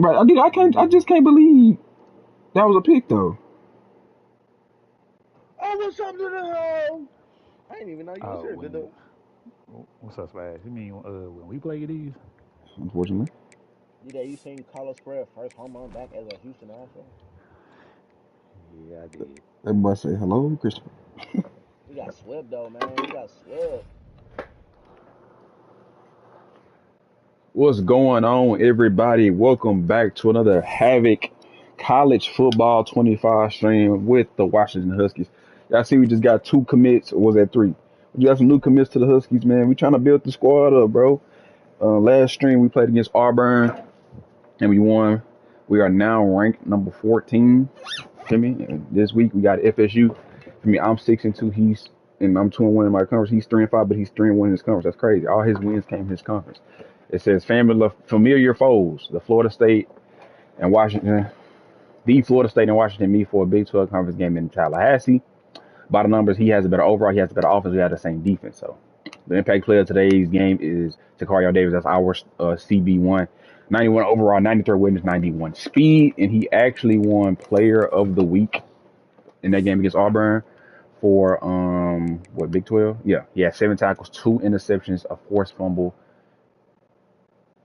Right, I just can't believe that was a pick though. Oh, what's up to the home? I didn't even know you was here, good dude. What's up, Smash? You mean when we play these? Unfortunately. You seen Carlos Correa first home run back as a Houston Astro? Yeah, I did. That boy say hello, Christopher. He got swept though, man. He got swept. What's going on, everybody? Welcome back to another HAVOC College Football 25 stream with the Washington Huskies. Y'all see we just got 2 commits, or was that 3? We got some new commits to the Huskies, man. We trying to build the squad up, bro. Last stream we played against Auburn and we won. We are now ranked number 14. Feel me? And this week we got FSU. For me, I'm 6-2. I'm 2-1 in my conference. He's 3-5, but he's 3-1 in his conference. That's crazy. All his wins came in his conference. It says familiar foes, the Florida State and Washington. The Florida State and Washington meet for a Big 12 conference game in Tallahassee. By the numbers, he has a better overall. He has a better offense. We have the same defense. So the impact player of today's game is Takario Davis. That's our CB1. 91 overall, 93 witness, 91 speed. And he actually won player of the week in that game against Auburn for, Big 12? Yeah. He had 7 tackles, 2 interceptions, a forced fumble,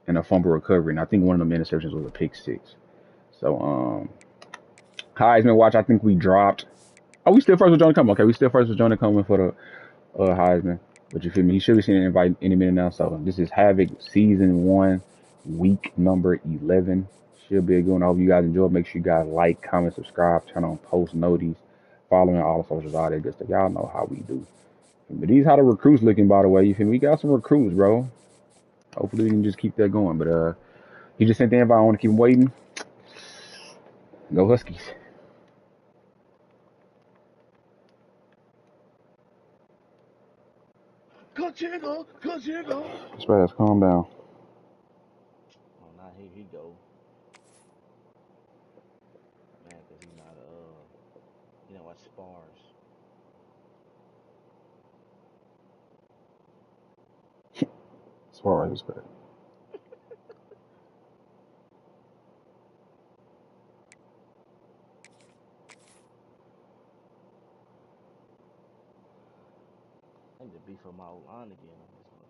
and a fumble recovery. And I think one of them interceptions was a pick 6. So, Heisman watch, I think we dropped. Oh, we still first with Jonah Coleman. Okay, we still first with Jonah Coleman for the Heisman. But you feel me? He should be seeing an invite any minute now. So this is HAVOC Season 1, week number 11. Should be a good one. I hope you guys enjoy. Make sure you guys like, comment, subscribe, turn on post notices, following all the socials, all that good stuff. Y'all know how we do. But these how the recruits looking, by the way. You feel me? We got some recruits, bro. Hopefully we can just keep that going. But he just sent the invite. I want to keep him waiting. Go Huskies. Go Chico, go Chico. Spaz, calm down. Oh, now here he go. Man, cause he's not he don't watch spars. As far as Spaz. I need to beef up my old line again on this one.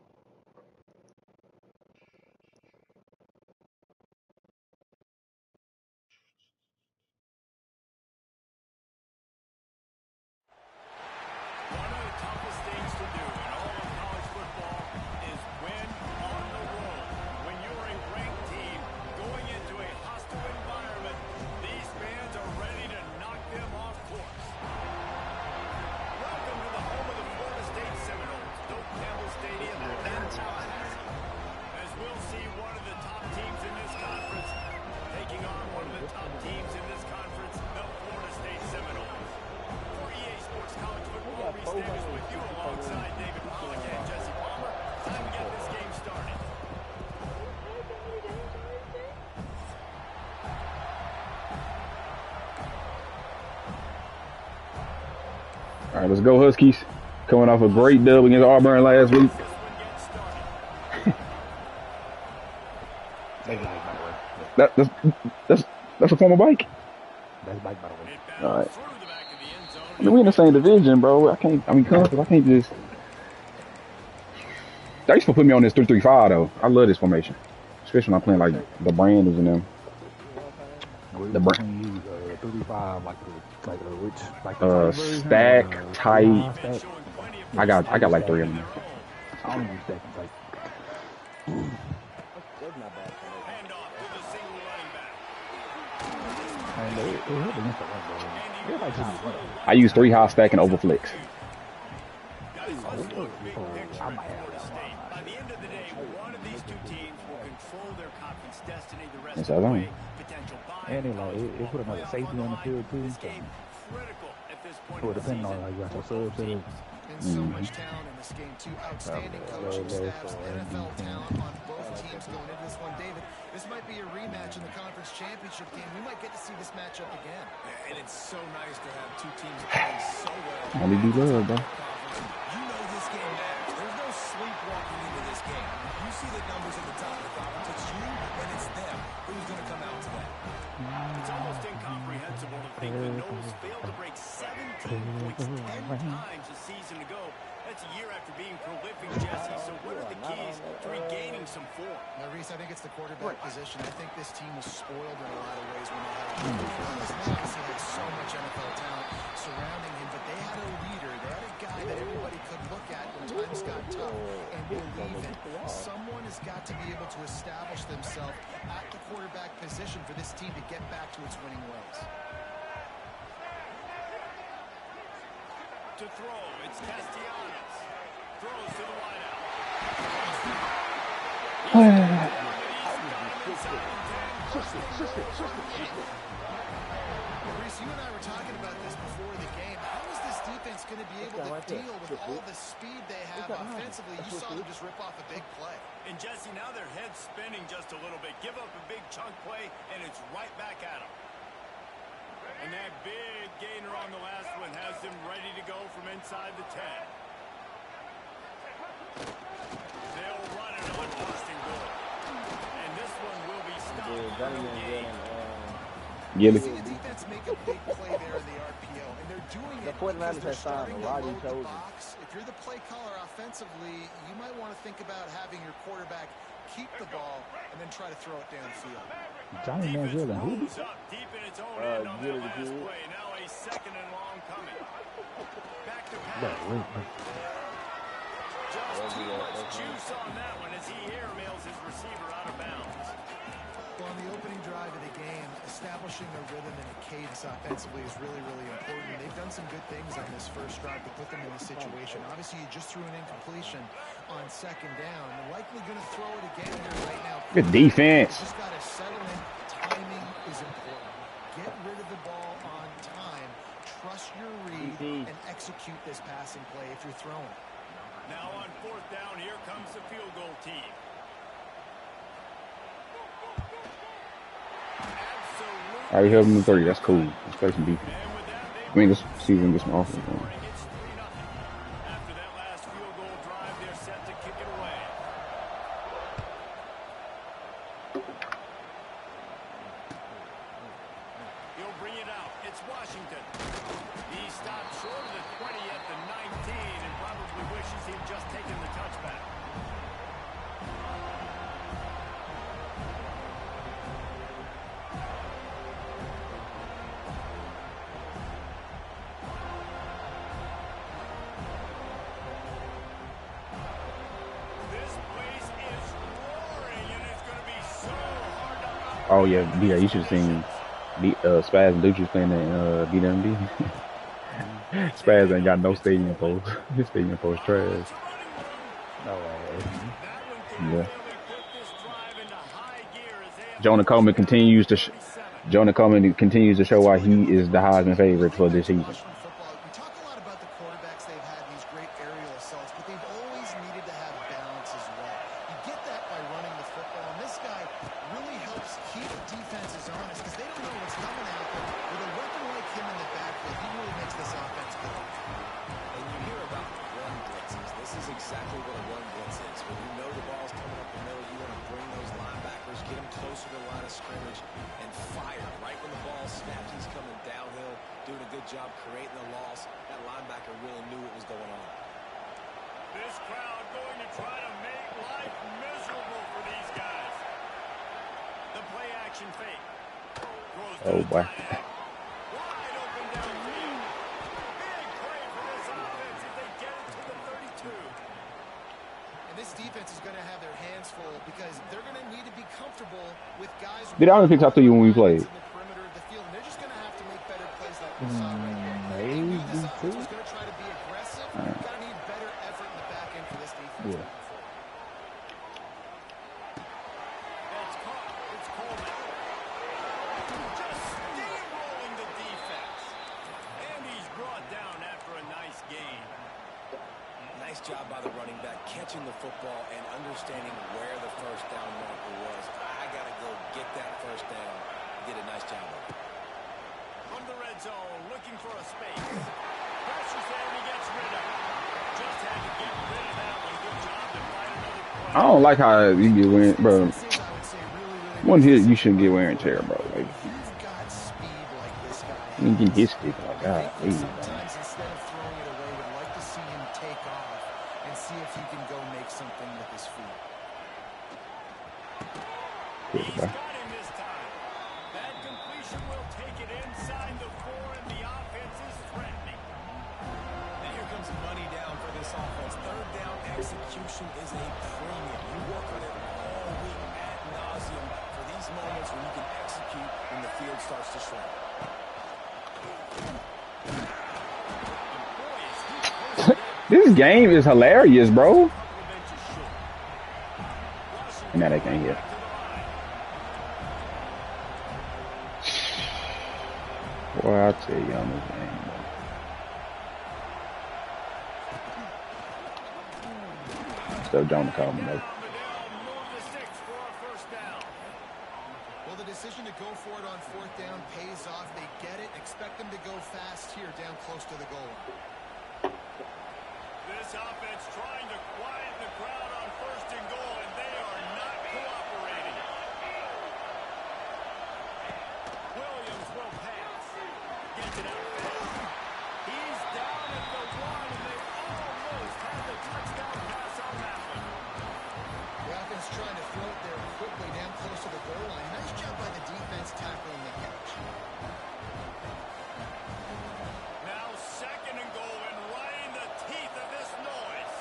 One of the toughest things to do in all of college football is win on the road. When you're a ranked team going into a hostile environment, these fans are ready to knock them off course. Welcome to the home of the Florida State Seminoles, Doak Campbell Stadium in Tallahassee. As we'll see one of the top teams in this conference taking on one of the top teams in this conference, the Florida State Seminoles. For EA Sports College Football, Reese Davis with you alongside David Pollock and Jesse Palmer. Time to get this game started. All right, let's go Huskies. Coming off a great dub against Auburn last week. That's a former bike. That's bike, by the way. All right. I mean, we in the same division, bro. Conference. I can't just. They used to put me on this 3-3-5 though. I love this formation, especially when I'm playing like the Brandons and them. The brand use 35 stack tight. I got like 3 of them. I don't use stack tight. That's not bad. Handoff to the single running back. And they help against the run, bro. Everybody just needs run. I use 3 high stack and overflex. I might have that. By the end of the day, one of these two teams will control their conference destiny the rest Yes, of I the know. way. Potential buy. And it put another safety on the field too. This game critical at this point So in the depending on season. how you got your subs set up. And so much talent in this game, two outstanding coaching staffs, NFL talent on both teams going into this one. David, this might be a rematch in the conference championship game. We might get to see this matchup again. And it's so nice to have two teams playing so well. Only do love, bro. You know this game matters. There's no sleepwalking into this game. You see the numbers at the top of the conference. It's you and it's them. Who's going to come out today? It's almost incomprehensible to think the Noles failed to break 17 points 10 times a season ago. That's a year after being prolific, Jesse. So what are the keys to regaining some form? Now, Reese, I think it's the quarterback position. I think this team was spoiled in a lot of ways when they had obviously had so much NFL talent surrounding him, but they had a leader. They had a guy that everybody could look at when times got tough and believe in. Someone has got to be able to establish themselves at the quarterback position for this team to get back to its winning ways. To throw, it's Castellanos. Throws to the wideout. Reese, you and I were talking about this before the game. How is this defense going to be able to deal with all the speed they have offensively? You saw them just rip off a big play. And Jesse, now their head's spinning just a little bit. Give up a big chunk play, and it's right back at them. And that big gainer on the last one has them ready to go from inside the 10. They'll run it on Boston goal. And this one will be stopped for no gain. Yeah, You see the defense make a big play there in the RPO, and they're doing it because they're starting to load the box. If you're the play caller offensively, you might want to think about having your quarterback keep the ball and then try to throw it downfield. Johnny Manziel and who? Up deep in its own end on that last play. Now a second and long coming. Back to pass. Just too much juice on that one as he airmails his receiver out of bounds. Well, on the opening drive of the game, establishing a rhythm and a cadence offensively is really, really important. They've done some good things on this first drive to put them in the situation. Obviously, you just threw an incompletion on second down. They're likely going to throw it again here right now. good defense. You just got to settle in. Timing is important. Get rid of the ball on time. Trust your read and execute this passing play if you're throwing. Now on fourth down, here comes the field goal team. All right, held him to 30. That's cool. Let's play some defense. I mean, let's see if we can get some offense going. After that last field goal drive, they're set to kick it away. He'll bring it out. It's Washington. He stopped short of the 20 at the 19 and probably wishes he'd just taken the touchback. Oh yeah, yeah. You should have seen Spaz and Dutra playing at BWMD. Spaz ain't got no stadium post. His stadium post trash. No way. Yeah. Jonah Coleman continues to show why he is the Heisman favorite for this season. We talk a lot about the quarterbacks they've had these great aerial assaults, but they've always needed to have balance as well. You get that by running the football, and this guy really helps keep defenses honest because they don't know what's coming at them. With a weapon like him in the backfield, he really makes this offense go. And you hear about run blitzes. This is exactly what a run blitz is. When you know the ball's coming up the middle, you want to bring those linebackers, get them closer to the line of scrimmage, and fire. Right when the ball snaps, he's coming downhill, doing a good job creating the loss. That linebacker really knew what was going on. This crowd going to try to make life miserable for these guys. The play action fake. Oh boy. Wide open downfield. Big play for this offense if they get it to the 32. And this defense is going to have their hands full because they're going to need to be comfortable with guys. Did I only pick up to you when we played? In the perimeter of the field, and they're just going to have to make better plays like we saw right here. This offense was going to try to be aggressive. You've got to need better effort in the back end for this defense. Yeah. It's caught. It's Coleman. Just steamrolling the defense. And he's brought down after a nice gain. Nice job by the running back, catching the football and understanding where the first down marker was. I got to go get that first down. He did a nice job of it. From the red zone, looking for a space. Pressure's there and he gets rid of it. Just had to get rid of that one. Good job to find another play. I don't like how you get wear, bro. Defenses, I would say, really One hit, good you shouldn't get wear and tear, bro. Like, You've got speed like this guy you can has. hit stick. Oh, I God, think that sometimes instead of throwing it away, would like to see him take off and see if he can go make something with his feet. He's got him this time. That completion will take it inside the 4, and the offense is threatening. And here comes money down for this offense. Third down execution is a premium. You work on it all week ad nauseum for these moments when you can execute when the field starts to shrink. this game is hilarious, bro. And now they can't hit. Boy, I'll tell you on this game, bro. Still Jonah called me, though. Well, the decision to go for it on 4th down pays off. They get it. Expect them to go fast here down close to the goal line. This offense trying to quiet the crowd on 1st and goal, and they are not cooperating. Williams will pass. Gets it out fast. He's down at the 1, and they almost had the touchdown pass on that one. The offense trying to throw it there quickly down close to the goal line. Nice job by the defense tackling the catch. Now 2nd and goal, and right in the teeth of this noise.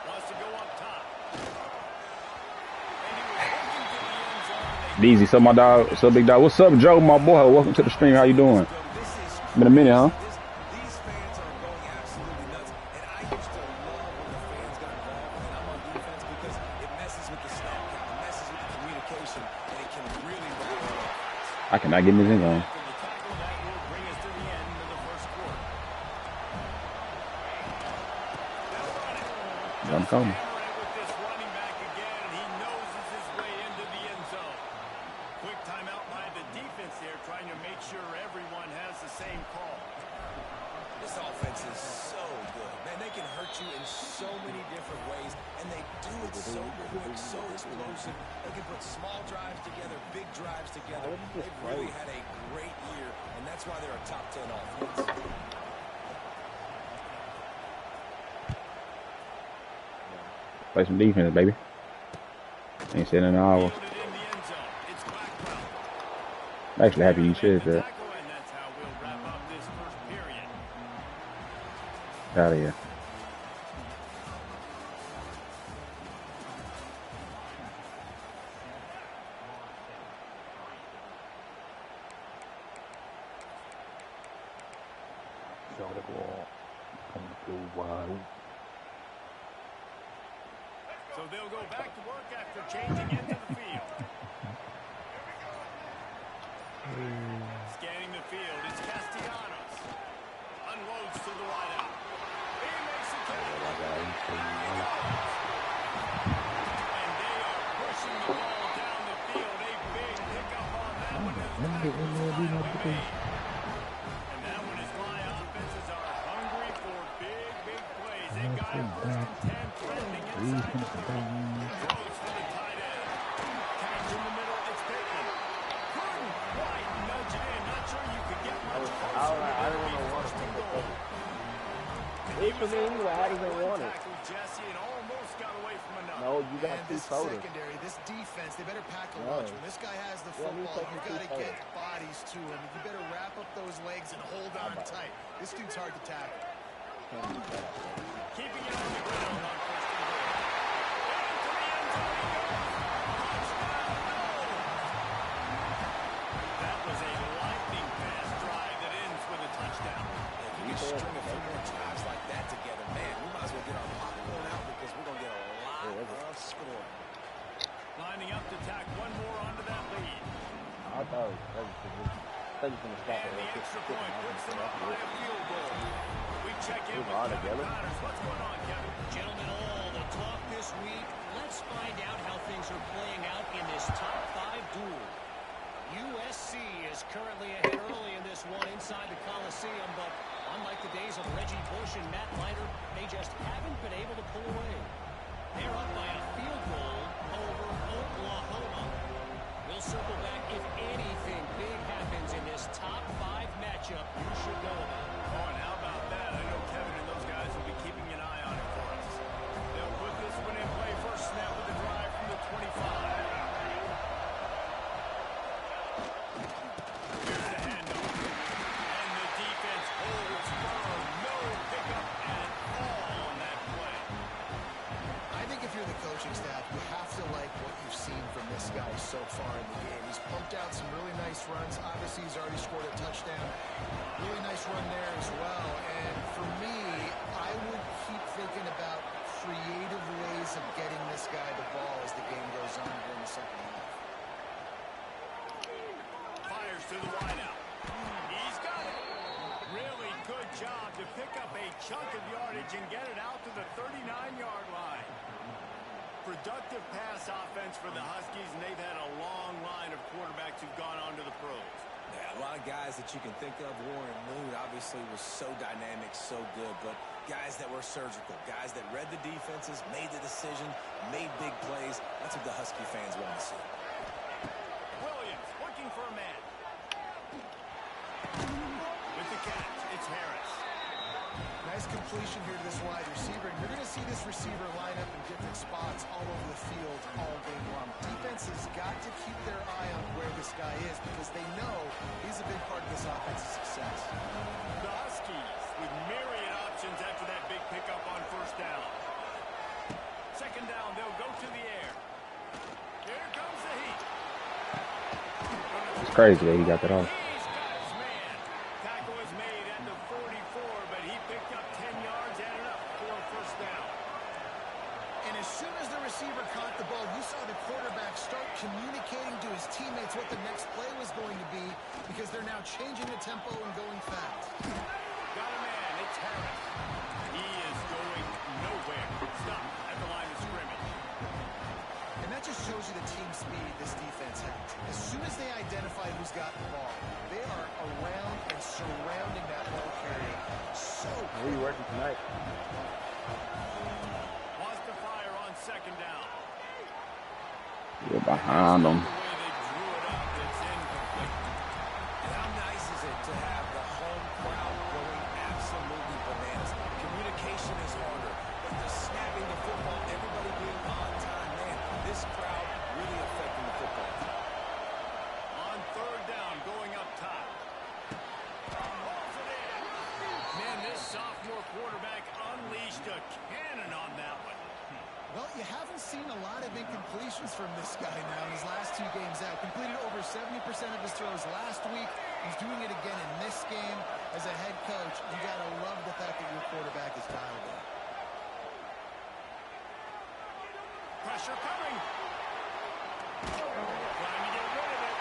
Wants to go up top. And he was looking to the end zone. Deezy, so my dog, what's up, big dog? What's up, Joe, my boy? Welcome to the stream. How you doing? Been a minute, huh? These fans are going absolutely nuts. And I used to love when the fans got involved, and I'm on defense because it messes with the snap count, it messes with the communication, and it can really rattle off. I cannot get in this end zone. After the tackle, that will bring us to the end of the 1st quarter. They'll run it. I'm coming. Hammer it with this running back again, and he noses his way into the end zone. Quick timeout by the defense there, trying to make sure everyone has the same call. This offense is so good. Man, they can hurt you in so many different ways, and they do it so quick, so explosive. They can put small drives together, big drives together. They've really had a great year, and that's why they're a top 10 offense. Play some defense, baby. Ain't sitting in an hour. Fielded in the end zone. It's Blackwell. I'm actually happy you said that. Tackle, and that's how we'll wrap up this 1st period. Out of here. Show the ball. Come through wide. So they'll go back to work after changing into the field. Scanning the field, it's Castellanos. Unloads to the wideout. He makes the catch. And they are pushing the ball down the field. A big pickup on that one. And that one is why offenses are hungry for big, big plays. They got it 1st and 10, threatening inside. Throws for the tight end. Catch in the middle, it's Bateman. Couldn't quite nudge it in. Not sure you could get much closer. I don't know what. Wait for me anyway. How does they want it? Tackled Jesse and almost got away from another. No, you got And 2 this totals. secondary, this defense, they better pack a No. lunch. When this guy has the Yeah, me football, taking you 2 got to get totals. bodies to him. You better wrap up those legs and hold on tight. This dude's hard to tackle. Keeping it on the ground on 1st and goal. Into the end zone he goes. Touchdown. That was a lightning fast drive that ends with a touchdown. If we can string a few more drives like that together, man, we might as well get our popcorn out because we're going to get a lot of scoring. Lining up to tack one more onto that lead. I thought it was going to stop And it. the extra point puts them up by a field goal. We check in with all Kevin together. Connors. What's going on, Kevin? Gentlemen, all the talk this week. Let's find out how things are playing out in this top 5 duel. USC is currently ahead early in this one inside the Coliseum, but Unlike the days of Reggie Bush and Matt Leiter, they just haven't been able to pull away. They're up by a field goal over Oklahoma. We'll circle back if anything big happens in this top 5 matchup you should know about. Oh, and how about that? I know Kevin and those guys will be keeping an eye on it for us. They'll put this one in play. First snap with the drive from the 25. Here's the handoff. And the defense holds firm. No pickup at all on that play. I think if you're the coaching staff, you have to like what you've seen from this guy so far in the game. He's pumped out some really nice runs. Obviously, he's already scored a touchdown. Really nice run there as well. And for me, I would keep thinking about creative ways of getting this guy the ball as the game goes on here in the second half. Fires to the wideout. He's got it. Really good job to pick up a chunk of yardage and get it out to the 39-yard line. Productive pass offense for the Huskies, and they've had a long line of quarterbacks who've gone on to the pros. Yeah, a lot of guys that you can think of. Warren Moon obviously was so dynamic, so good, but guys that were surgical, guys that read the defenses, made the decision, made big plays. That's what the Husky fans want to see. Williams looking for a man. With the catch, it's Harris. Nice completion here to this wide receiver. And you're going to see this receiver line up in different spots all over the field all game long. Defense has got to keep their eye on where this guy is because they know he's a big part of this offense's success. The Huskies with myriad options after that big pickup on first down. Second down, they'll go to the air. Here comes the heat. It's crazy that he got that off. He's got his man. Tackle is made at the 44, but he picked up 10 yards and enough for a first down. And as soon as the receiver caught the ball, you saw the quarterback start communicating to his teammates what the next play was going to be because they're now changing the tempo and going fast. Got a man. It's Harris. He is going nowhere. Stop at the line of scrimmage. And that just shows you the team speed this defense has. As soon as they identify who's got the ball, they are around and surrounding that ball carrier. So Where are you working tonight? Wants to fire on second down. You're behind them. The way they drew it up, it's incomplete. And how nice is it to have the home crowd going absolutely bananas? Communication is harder, but the snapping the football, everybody being on time, man, this crowd really affecting the football. On third down, going up top. Pulls it in. Man, this sophomore quarterback unleashed a cannon on that one. well, you haven't seen a lot of incompletions from this guy now in his last 2 games out. Completed over 70% of his throws last week. He's doing it again in this game. As a head coach, you got to love the fact that your quarterback is dialed in. Pressure coming. Trying to get rid of it.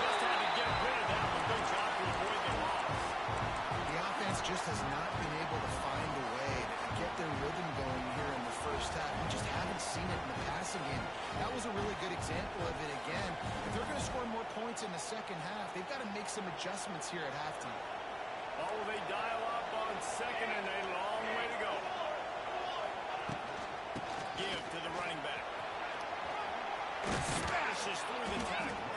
Just had to get rid of that one. Good job to avoid the loss. The offense just has not been able to find a way to get their rhythm going here in the first half. We just haven't seen it in the passing game. That was a really good example of it again. If they're going to score more points in the second half, they've got to make some adjustments here at halftime. Oh, they dial up on second and a long way to go. Give to the running back. Smashes through the tackle.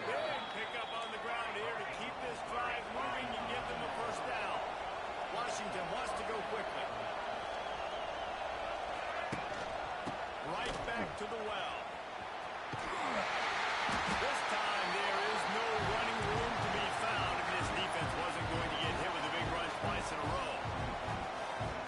Big pickup on the ground here to keep this drive moving and give them a first down. Washington wants to go quickly. Right back to the well. This time there is no running room to be found, and this defense wasn't going to get hit with a big run twice in a row.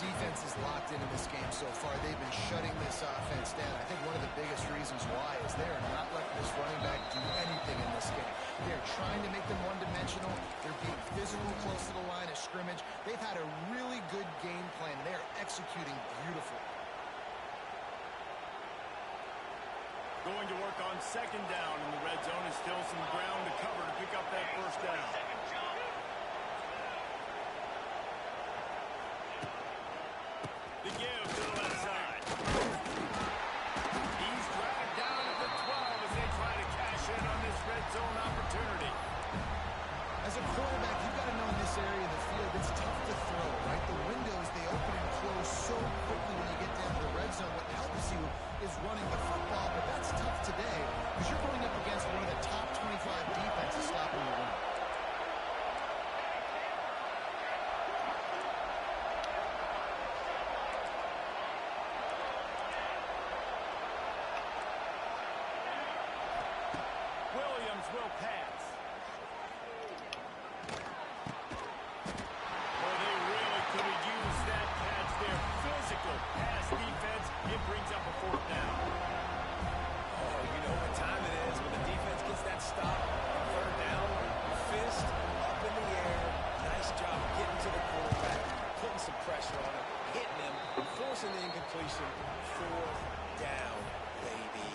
Defense is locked into this game so far. They've been shutting this offense down. I think one of the biggest reasons why is they are not letting this running back do anything in this game. They're trying to make them one-dimensional. They're being physical close to the line of scrimmage. They've had a really good game plan. They are executing beautifully. Going to work on second down in the red zone, and still some ground to cover to pick up that first down. The give to the left side. He's dragged down at the 12 as they try to cash in on this red zone opportunity. As a quarterback, you've got to know in this area of the field, it's tough to Williams will pass. Well, they really could have used that catch there. Physical pass defense. It brings up a 4th down. Oh, you know what time it is when the defense gets that stop. 3rd down, fist up in the air. Nice job getting to the quarterback, putting some pressure on him, hitting him, forcing the incompletion. 4th down, baby.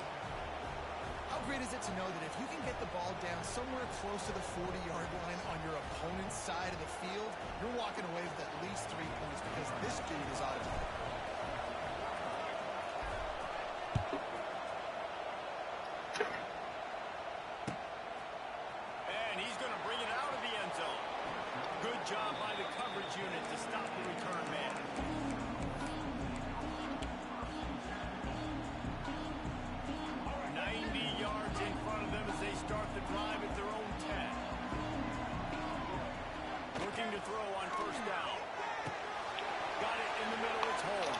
How great is it to know that if you can get the ball down somewhere close to the 40-yard line on your opponent's side of the field, you're walking away with at least 3 points because this dude is automatic. And he's going to bring it out of the end zone. Good job by the coverage unit to stop the return man. 90 yards in front of them as they start the drive at their own 10. Looking to throw on 1st down. Got it in the middle. It's home.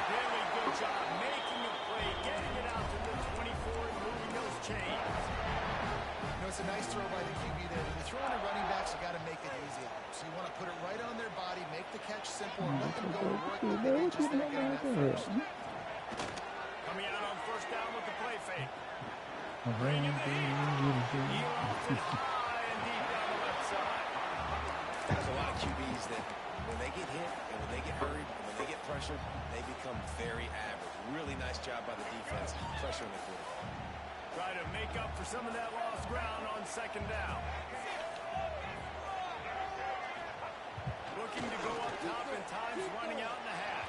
Really good job making a play, getting it out to the 24 and moving those chains. You know, it's a nice throw by the QB there. When you're throwing at running backs, you got to make it easy. So you want to put it right on their body, make the catch simple, and let them go to work. But they just not getting that first. Coming out on 1st down with the play fake. Bring him in. He lost it high and deep down the left side. There's a lot of QBs that when they get hit and when they get hurried and when they get pressured, they become very average. Really nice job by the defense pressuring the quarterback. Try to make up for some of that lost ground on 2nd down. Looking to go up top and time's running out in the half.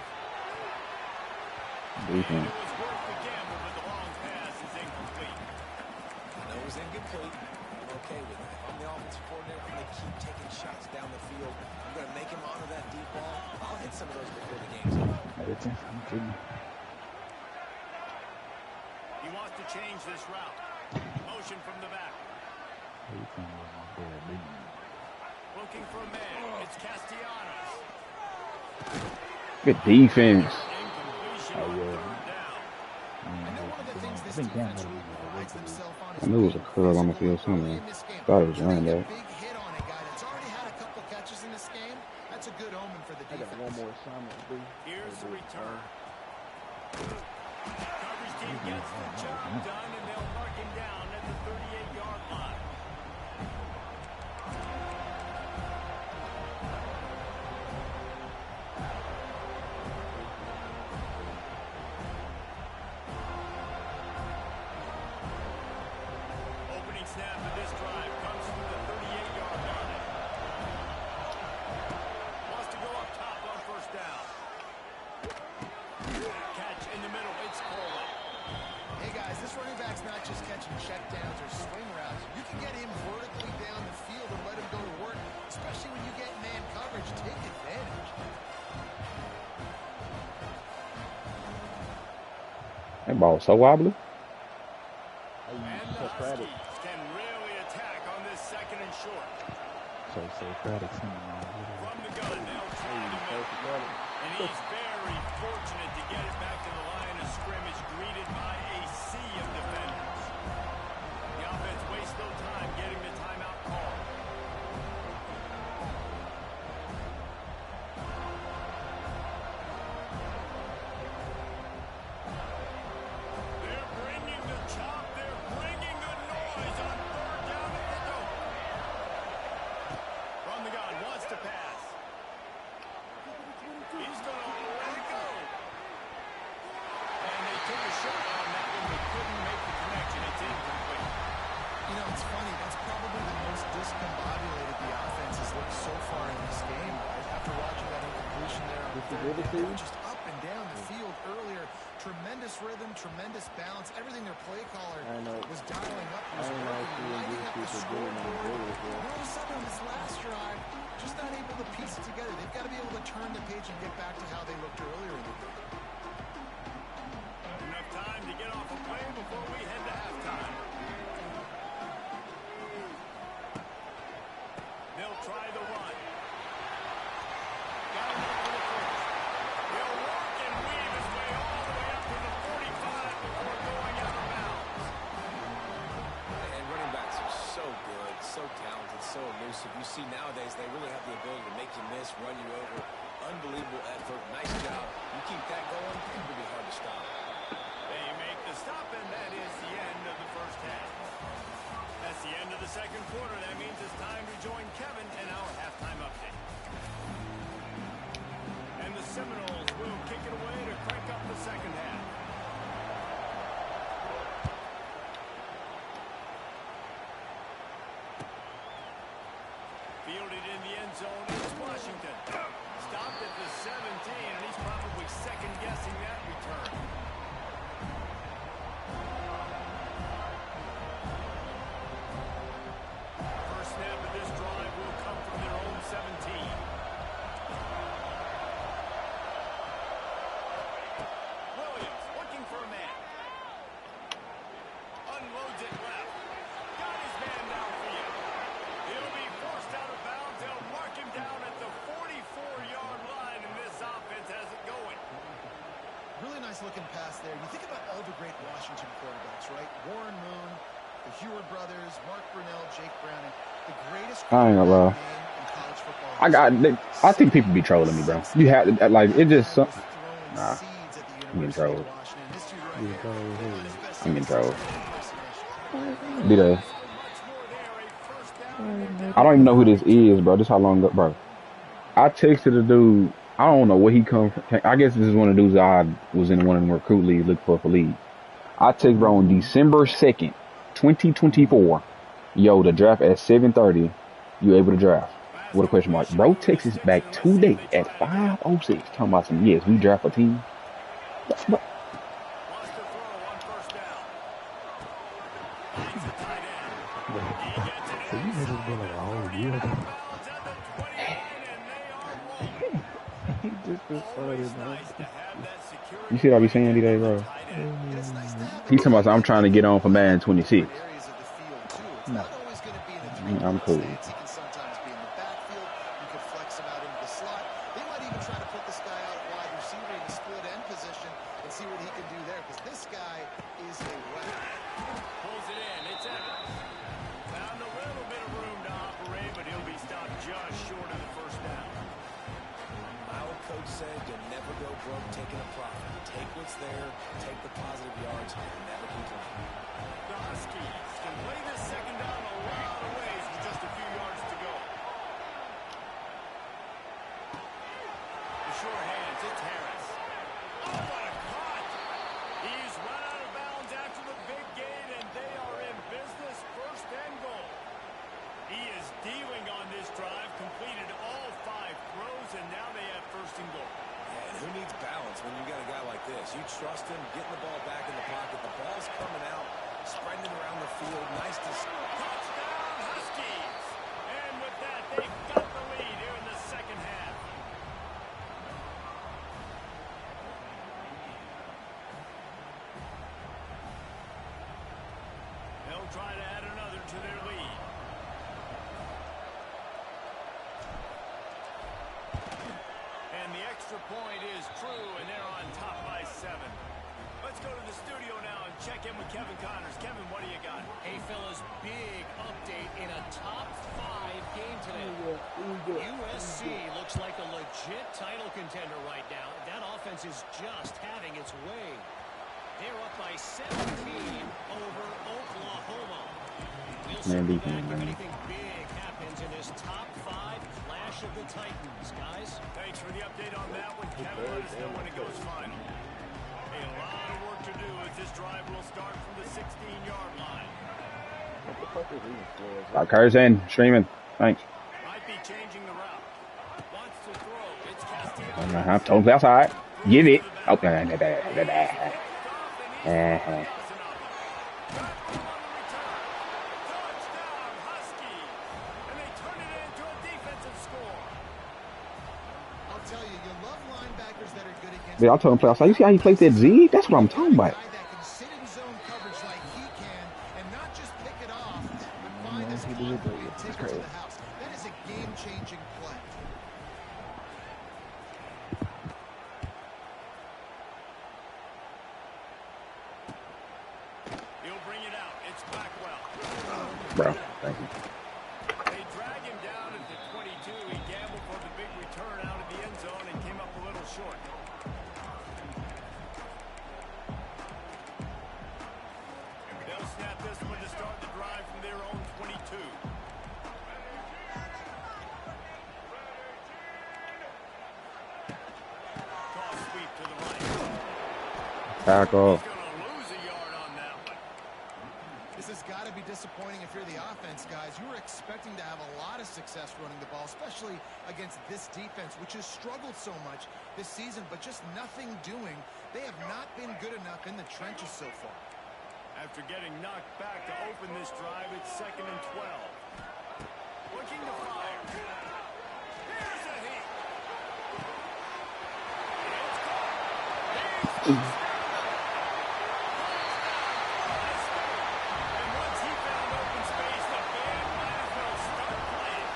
Defense. It was worth the gamble, but the long pass is incomplete. I know it was incomplete. I'm okay with it. If I'm the offensive coordinator, I'm going to keep taking shots down the field. I'm going to make him honor that deep ball. I'll hit some of those before the game's over. He wants to change this route. Motion from the back. Looking for a man. It's Castellanos. Good defense. Incompletion on 3rd down. I know one of the things this defense really prides themselves on is I knew it was a curl on the field somewhere. Thought it was running back. big hit on a guy that's already had a couple catches in this game. That's a good omen for the I defense. got one more assignment to do. Here's the return. Coverage team gets the job done, and they'll mark him down at the 38-yard line. Opening snap of this drive comes from the 38-yard line. Wants to go up top on 1st down. Catch in the middle. It's Coleman. Hey guys, this running back's not just catching checkdowns or swing routes. You can get him vertically down the field and let him go to work, especially when you get man coverage. Take advantage. That ball was so wobbly. I And use the Socratic. Huskies can really attack on this 2nd and short. So Socratic From the gun, they'll try to make. And he's very fortunate to get it back to the line of scrimmage, greeted by a sea of defenders. The offense wastes no time getting the timeout call. They're bringing the chop. They're bringing the noise on 3rd down at the goal. From the gun, wants to pass. He's going to let it go. And they took a shot on that one, but couldn't make the connection. It's incomplete. You know, it's funny. That's probably the most discombobulated the offense has looked so far in this game, right? After watching that incompletion there, they were just up and down the field earlier. Tremendous rhythm, tremendous balance. Everything their play caller was dialing up was working, lighting up the scoreboard. And all of a sudden on this last drive, just not able to piece it together. They've got to be able to turn the page and get back to how they looked earlier in the game. Enough time to get off a play before we head to halftime. They'll try the run. Got him up for the first. He'll work and weave his way all the way up to the 45 before going out of bounds. explosive. You see nowadays they really have the ability to make you miss, run you over. Unbelievable effort. Nice job. You keep that going, it'll be hard to stop. They make the stop, and that is the end of the first half. That's the end of the second quarter. That means it's time to join Kevin in our halftime update. And the Seminoles will kick it away to crank up the second half. Fielded in the end zone is Washington. Stopped at the 17, and he's probably second-guessing that return. First snap of this drive will come from their own 17. Williams looking for a man. Unloads it left. Got his man downfield. He'll be forced out of bounds. They'll mark him down at the 44-yard line, and this offense has it going. Really nice looking pass there. You think about all the great Washington quarterbacks, right? Warren Moon, the Heward brothers, Mark Brunell, Jake Browning. The greatest I ain't gonna lie. in college football. I think people be trolling me, bro. You have like it just. Nah, I'm getting trolled. I'm getting trolled. Be the. I don't even know who this is, bro. This how long ago, bro. I texted a dude. I don't know where he come from. I guess this is one of the dudes I was in one of them recruit leagues looking for league. I texted bro on December 2nd, 2024. Yo, the draft at 7:30. You able to draft? What a question mark. Bro, Texas back today at 5:06. Talking about some, yes, we draft a team. But, So you niggas been like a whole year. He just decided, man. you see what I be saying today, bro? He talking about, I'm trying to get on for Madden 26. No. I'm cool. He can sometimes be in the backfield. You could flex him out into the slot. They might even try to put this guy out wide receiver in the split end position and see what he can do there, because this guy is a weapon. Pulls it in. It's Evans. Found a little bit of room to operate, but he'll be stopped just short of the first down. Our coach said you'll never go broke taking a profit. Take what's there, take the positive yards, and never complain. The Huskies can play this second down a lot of ways with just a few yards to go. The sure hands, it's Harris. Oh, what a cut! He's run out of bounds after the big gain, and they are in business, first and goal. He is dealing on this drive, completed all 5 throws, and now they have first and goal. And who needs balance when you got a guy like this? You trust him, getting the ball back in the pocket. The ball's coming out, spreading it around the field. Nice to see. Touchdown, Huskies! And with that, they've got the lead here in the second half. They'll try to add another to their lead. And the extra point is true, and they're on top by 7. Let's go to the studio now and check in with Kevin Connors. Kevin, what do you got? Hey, fellas, big update in a top 5 game today. USC looks like a legit title contender right now. That offense is just having its way. They're up by 17 over Oklahoma. We'll circle back if anything big happens in this top 5 clash of the Titans, guys. Thanks for the update on that one, Kevin. Let us know when it goes final. A lot of work to do as this drive will start from the 16-yard line. What the fuck is these? Car's in, streaming. Thanks. Might be changing the route. Wants to throw. It's Castillo. Told him outside. Give it. Oh, yeah, I told him play outside. You see how he plays that Z? That's what I'm talking about. That's crazy. That is a game-changing play. He'll bring it out. It's Blackwell. Bro, thank you. They drag him down. Tackle. He's going to lose a yard on that one. This has got to be disappointing if you're the offense, guys. You were expecting to have a lot of success running the ball, especially against this defense, which has struggled so much this season, but just nothing doing. They have not been good enough in the trenches so far. After getting knocked back to open this drive, it's 2nd and 12. Looking to fire. Here's a hit. It's caught. And once he found open space, the band might as well start playing.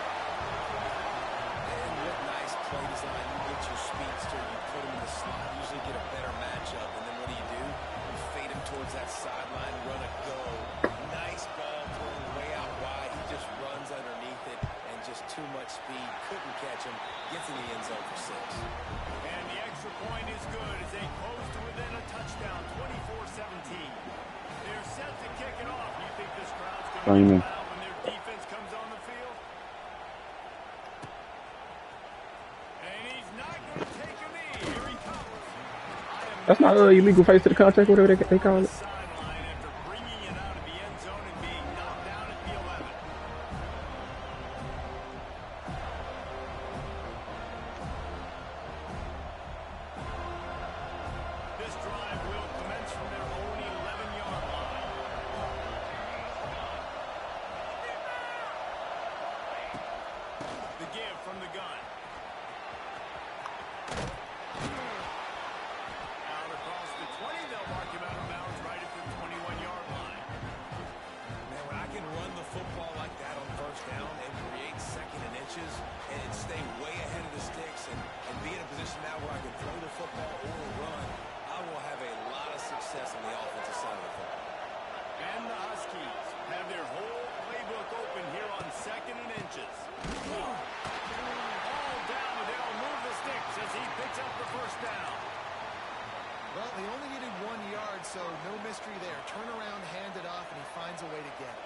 And what nice play design. You get your speedster, you put him in the slot, usually get a better matchup, and then what do? You fade him towards that sideline, run a go. Nice ball thrown way out wide. He just runs underneath it, and just too much speed. Couldn't catch him. Gets in the end zone for 6. And the extra point is good as they close to within a touchdown, 24-17. They're set to kick it off. You think this crowd's going to be loud when their defense comes on the field? And he's not going to take a knee. Here he comes. That's not illegal face to the contact, whatever they call it. Sideline after bringing it out of the end zone and being knocked down at the 11. This drive will commence from their own 11-yard line. The give from the gun. Out across the 20, they'll mark him out of bounds right at the 21-yard line. Man, when I can run the football like that on 1st down and create 2nd and inches and stay way ahead of the sticks and be in a position now where I can throw the football or run, I will have a lot of success on the offensive side of the football. And the Huskies have their whole playbook open here on 2nd and inches. All down, they'll move the sticks as he picks up the 1st down. Well, they only needed 1 yard, so no mystery there. Turn around, hand it off, and he finds a way to get it.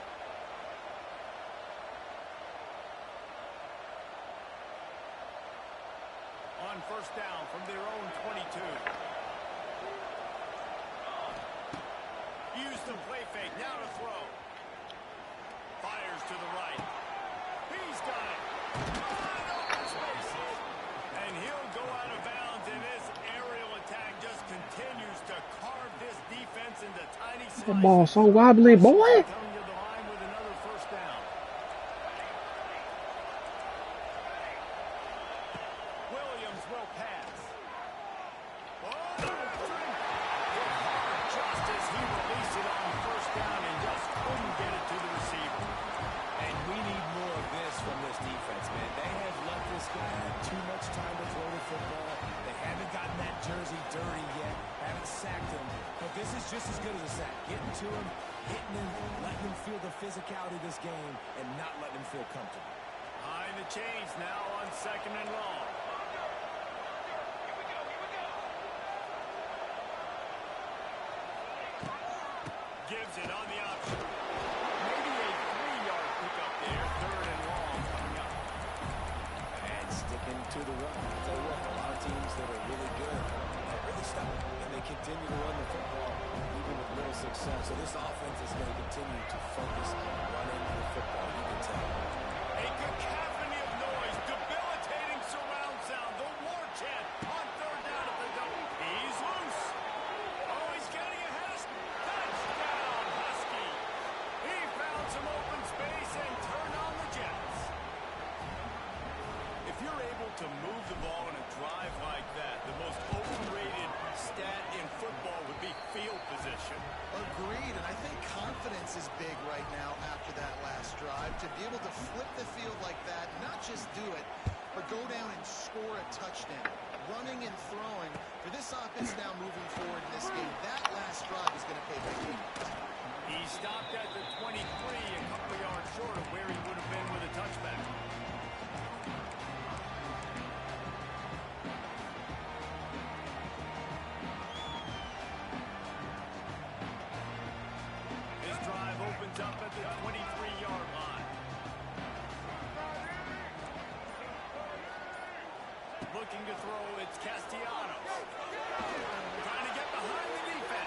On 1st down from their own 22. Use the play fake, now to throw. Fires to the right. He's got it. Wide open spaces. And he'll go out of bounds, and this aerial attack just continues to carve this defense into tiny slices. The ball so wobbly, boy. Coming to the line with another 1st down. Williams will pass. Oh, just as he released it on 1st down and just couldn't get it to the receiver. And we need more of this from this defense, man. They have let this guy have too much time to throw the football. They haven't gotten that jersey dirty yet, haven't sacked him. But this is just as good as a sack. Getting to him, hitting him, letting him feel the physicality of this game, and not letting him feel comfortable. High the chains now on 2nd and long. Gives it on the option. Maybe a 3-yard pickup there. 3rd and long coming up. And sticking to the run. I'll tell you what, a lot of teams that are really good are really stubborn, and they continue to run the football even with little success. So this offense is going to continue to focus on running the football. You can tell. A cacophony of noise, debilitating surround sound, the war chant on 3rd down at the double. He's loose. Oh, he's getting ahead of touchdown, Husky. He found some open space and turned on the Jets. If you're able to move the ball in a drive like that, the most overrated stat in football would be field position. Agreed, and I think confidence is big right now after that last drive. To be able to flip the field like that, not just do it, but go down and score a touchdown. Running and throwing. For this offense now moving forward in this game, that last drive is going to pay big dividends. He stopped at the 23, a couple yards short of where he would have been with a touchback. His drive opens up at the 23-yard line. Looking to throw, it's Castellanos. Trying to get behind the defense.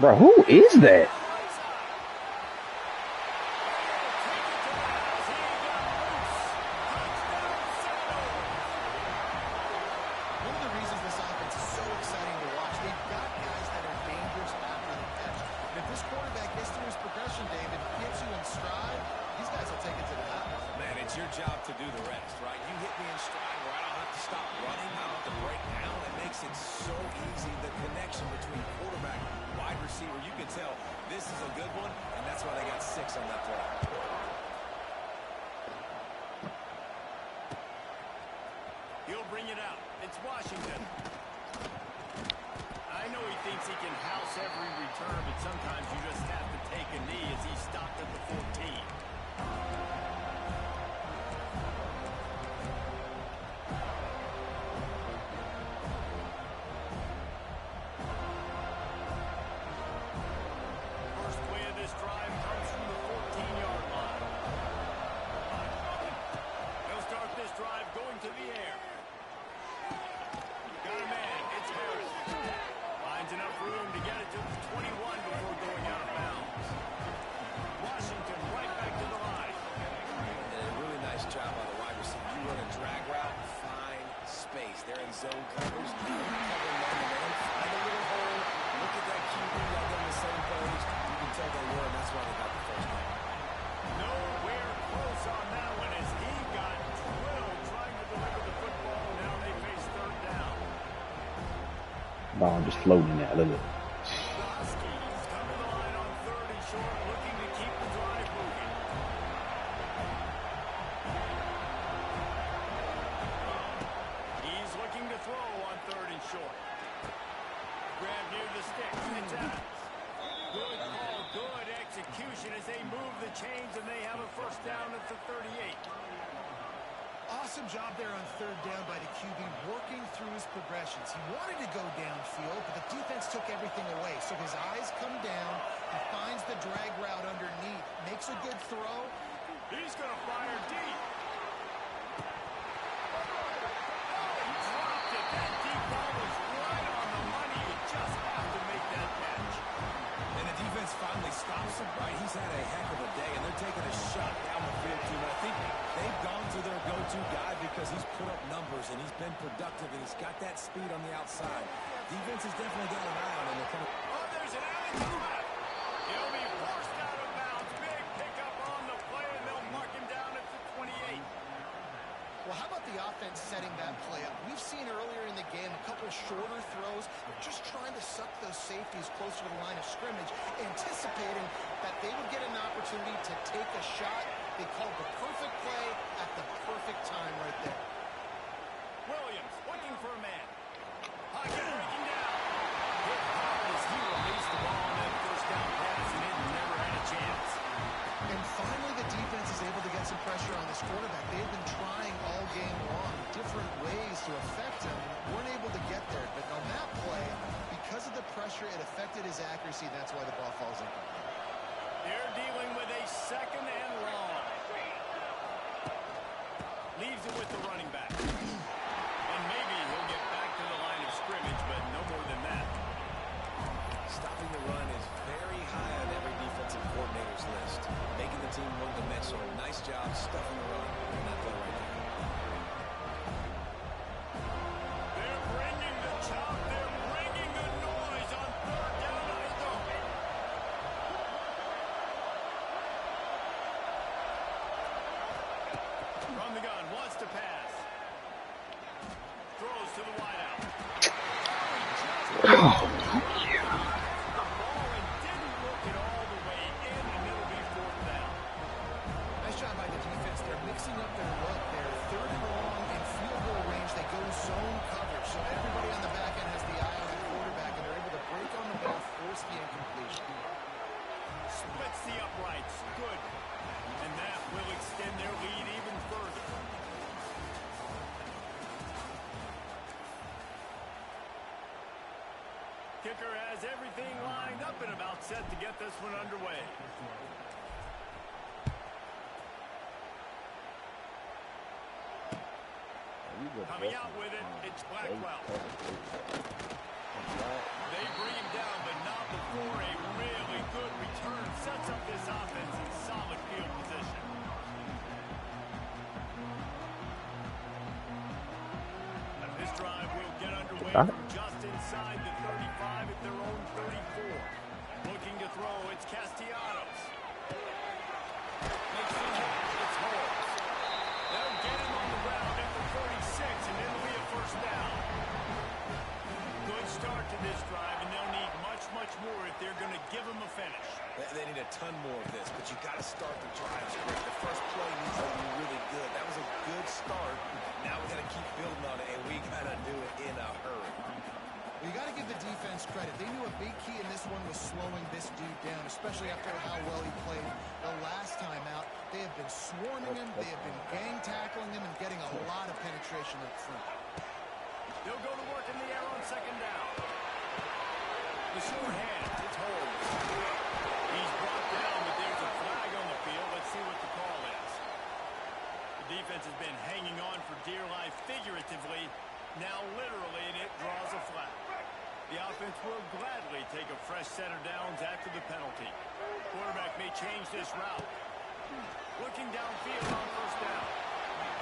Bro, who is that? One of the reasons this offense is so exciting to watch, they've got guys that are dangerous after the catch. And if this quarterback gets through his progression, David, gets you in stride, these guys will take it to the house. Man, it's your job to do the rest, right? You hit me in stride where I don't have to stop running. I don't have to break down. It makes it so easy, the connection between quarterback and wide receiver. You can tell this is a good one, and that's why they got 6 on that play. He'll bring it out. It's Washington. I know he thinks he can house every return, but sometimes you just have to take a knee as he stopped at the 14. First play of this drive comes from the 14-yard line. They'll start this drive going to the air. Got a man. It's Harris. Finds enough room to get it to the 21 before going out of bounds. Washington right back to the line. And a really nice job by the wide receiver. You run a drag route, find space. They're in zone covers. Cover man-to-man. Find a little hole. Look at that QB. Y'all get on the same page. You can tell they were, and that's why they got the first down. Nowhere close on that one as he got drilled trying to deliver the football. Now they face third down. Ball just floating there. Look at it. The Huskies come to the line on 3rd and short, looking to keep the drive moving. He's looking to throw on 3rd and short. Grab near the sticks. It's Adams. Good call, good execution as they move the chains and they have a first down at the 38. Awesome job there on 3rd down by the QB, working through his progressions. He wanted to go downfield, but the defense took everything away. So his eyes come down. He finds the drag route underneath. Makes a good throw. He's going to fire deep. He dropped it. That deep ball was right on the money. You just have to make that catch. And the defense finally stops him, right? He's had a heck of a day, and they're taking a shot down the field, too. And I think they've gone to their go-to guy because he's put up numbers, and he's been productive, and he's got that speed on the outside. Defense has definitely got an eye on him. Oh, there's an alley to left. He'll be forced out of bounds. Big pickup on the play, and they'll mark him down at the 28. Well, how about the offense setting that play up? We've seen earlier in the game a couple shorter throws, just trying to suck those safeties closer to the line of scrimmage, anticipating that they would get an opportunity to take a shot. They called the perfect play at the perfect time right there. Williams looking for a man. Pocket breaking down. Hit hard as he released the ball on that first down pass, and it never had a chance. And finally, the defense is able to get some pressure on this quarterback. They've been trying all game long different ways to affect him. Weren't able to get there. But on that play, because of the pressure, it affected his accuracy. That's why the ball falls in. They're dealing with a 2nd and long. Leaves it with the running back. And maybe he'll get back to the line of scrimmage, but no more than that. Stopping the run is very high on every defensive coordinator's list. Making the team one-dimensional. Nice job stuffing the run on that play right there. They're bringing the chop. They're bringing the noise on 3rd down to the goal. From the gun, wants to pass. Throws to the wideout. Oh, Nice job by the defense. They're mixing up their look. They're 3rd and long in field goal range. They go zone coverage. So everybody on the back end has the eye on the quarterback, and they're able to break on the ball, force the incompletion. Splits the uprights. Good. And that will extend their lead even further. Kicker has everything lined up and about set to get this one underway. Coming out with it, it's Blackwell. They bring him down, but not before a I, from just inside the 35 at their own 34. Looking to throw, it's Castellanos. Makes the catch, it's Holmes. They'll get him on the ground at the 46, and it'll be a first down. Good start to this drive, and they'll need much, much more if they're going to give him a finish. They need a ton more of this, but you got to start the drives quick. The first play needs to be really good. That was a good start. Now we got to keep building on it, and we got to do it in a hurry. Well, you got to give the defense credit. They knew a big key in this one was slowing this dude down, especially after how well he played the last time out. They have been swarming him, they have been gang tackling him, and getting a lot of penetration up front. They'll go to work in the air on second down. The sure hand, it's Holmes. He's brought down, but there's a flag on the field. Let's see what the call is. The defense has been hanging on for dear life figuratively. Now literally, and it draws a flag. The offense will gladly take a fresh set of downs after the penalty. Quarterback may change this route. Looking downfield on first down.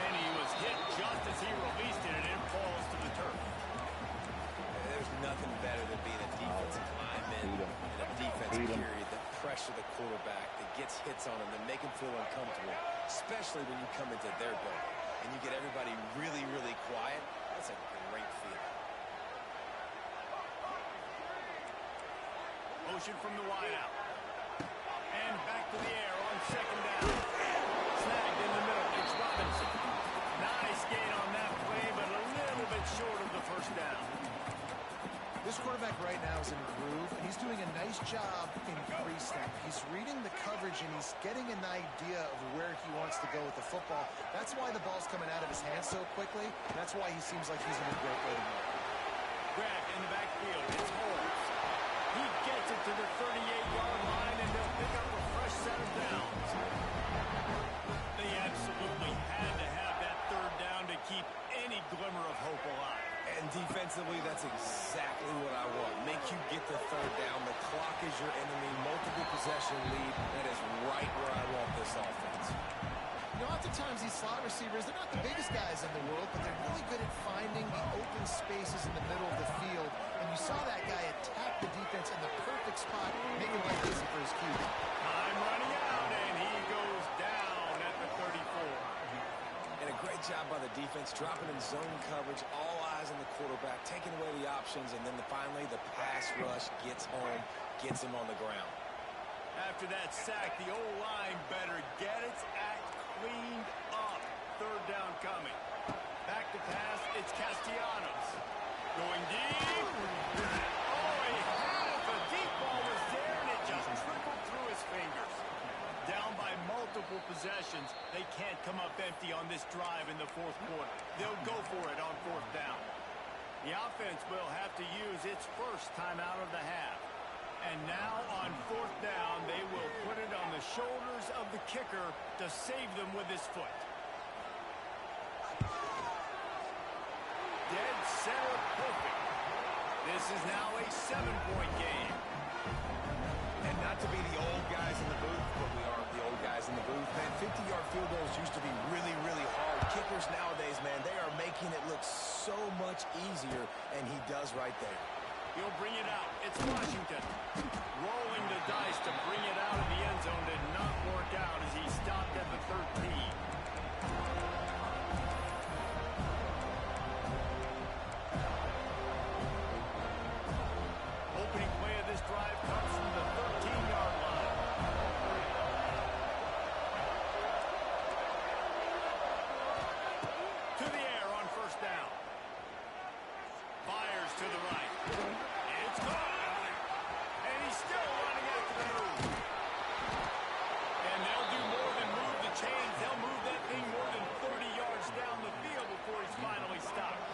And he was hit just as he released it, and it falls to the turf. There's nothing better than being a defensive lineman in a defensive period that pressure the quarterback, that gets hits on him, that make him feel uncomfortable, especially when you come into their building and you get everybody really, really quiet. That's a great feeling. Motion from the wideout. And back to the air on second down. Snagged in the middle. It's Robinson. Nice gain on that play, but a little bit short of the first down. This quarterback right now is in a groove, and he's doing a nice job in pre-snap. He's reading the coverage, and he's getting an idea of where he wants to go with the football. That's why the ball's coming out of his hands so quickly. That's why he seems like he's in a great way to go. Grab in the backfield. It's Holmes. He gets it to the 38-yard line, and they'll pick up a fresh set of downs. They absolutely had to have that third down to keep any glimmer of hope alive. And defensively, that's exactly what I want. Make you get the third down. The clock is your enemy. Multiple possession lead. That is right where I want this offense. You know, oftentimes these slot receivers, they're not the biggest guys in the world, but they're really good at finding the open spaces in the middle of the field. And you saw that guy attack the defense in the perfect spot, making life easy for his QB. Time running out, and he goes down at the 34. And a great job by the defense, dropping in zone coverage, all eyes on the quarterback, taking away the options, and then finally the pass rush gets home, gets him on the ground. After that sack, the O-line better get its act cleaned up. Third down coming. Back to pass, it's Castellanos. Going deep. Oh, he had it. The deep ball was there, and it just trickled through his fingers. Down by multiple possessions, they can't come up empty on this drive in the fourth quarter. They'll go for it on fourth down. The offense will have to use its first timeout of the half. And now on fourth down, they will put it on the shoulders of the kicker to save them with his foot. Dead center perfect. This is now a 7-point game. And not to be the old guys in the booth, but we are the old guys in the booth, man. 50-yard field goals used to be really, really hard. Kickers nowadays, man, they are making it look so much easier, and he does right there. He'll bring it out. It's Washington. Rolling the dice to bring it out of the end zone did not work out as he stopped at the 13. Opening play of this drive comes from the 13-yard line. To the air on first down. Fires to the right. It's caught. And he's still running after the move. And they'll do more than move the chains. They'll move that thing more than 30 yards down the field before he's finally stopped.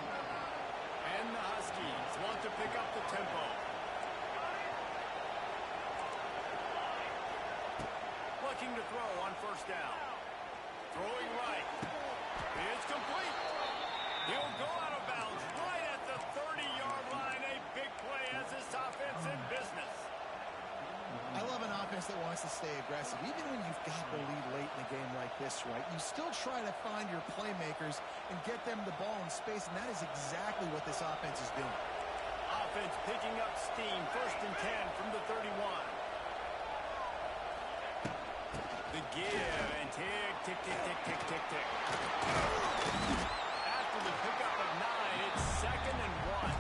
And the Huskies want to pick up the tempo. Looking to throw on first down. Throwing right. It's complete. He'll go out of bounds right at the 30-yard line. A big play as this offense in business. I love an offense defense that wants to stay aggressive. Even when you've got the lead late in a game like this, right, you still try to find your playmakers and get them the ball in space, and that is exactly what this offense is doing. Offense picking up steam. 1st and 10 from the 31. The give and tick, tick, tick, tick, tick, tick, tick. After the pickup of 9, it's 2nd and 1.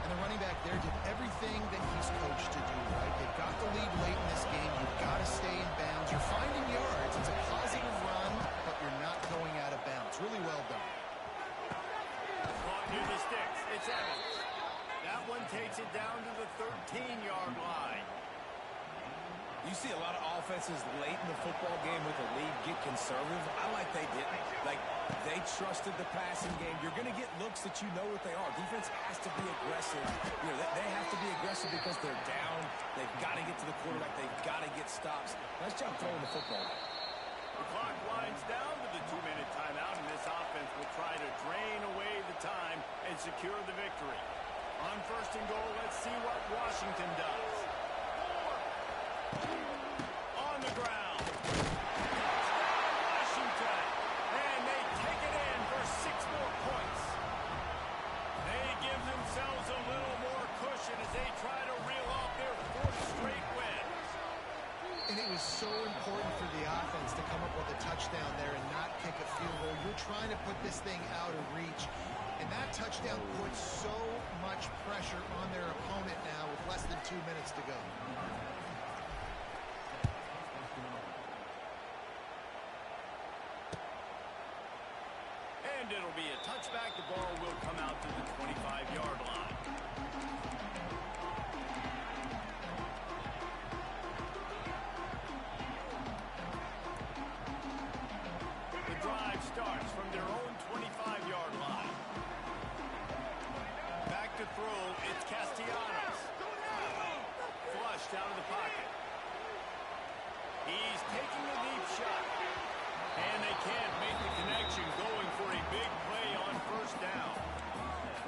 And the running back there did everything that he's coached to do, right? They've got the lead late in this game. You've got to stay in bounds. You're finding yards. It's a positive run, but you're not going out of bounds. Really well done. Caught near the sticks. It's Evans. That one takes it down to the 13-yard line. You see a lot of offenses late in the football game with the lead get conservative. I like they didn't. Like, they trusted the passing game. You're going to get looks that you know what they are. Defense has to be aggressive. You know, they have to be aggressive because they're down. They've got to get to the quarterback. They've got to get stops. Nice job throwing the football. The clock winds down to the 2-minute timeout, and this offense will try to drain away the time and secure the victory. On 1st and goal, let's see what Washington does. On the ground. Washington. And they take it in for 6 more points. They give themselves a little more cushion as they try to reel off their 4th straight win. And it was so important for the offense to come up with a touchdown there and not kick a field goal. You're trying to put this thing out of reach. And that touchdown puts so much pressure on their opponent now with less than 2 minutes to go. And it'll be a touchback. The ball will come out to the 25-yard line. The drive starts from their own 25-yard line. Back to throw, it's Castellanos. Flushed out of the pocket. He's taking a deep shot. And they can't make the connection, going for a big play on 1st down.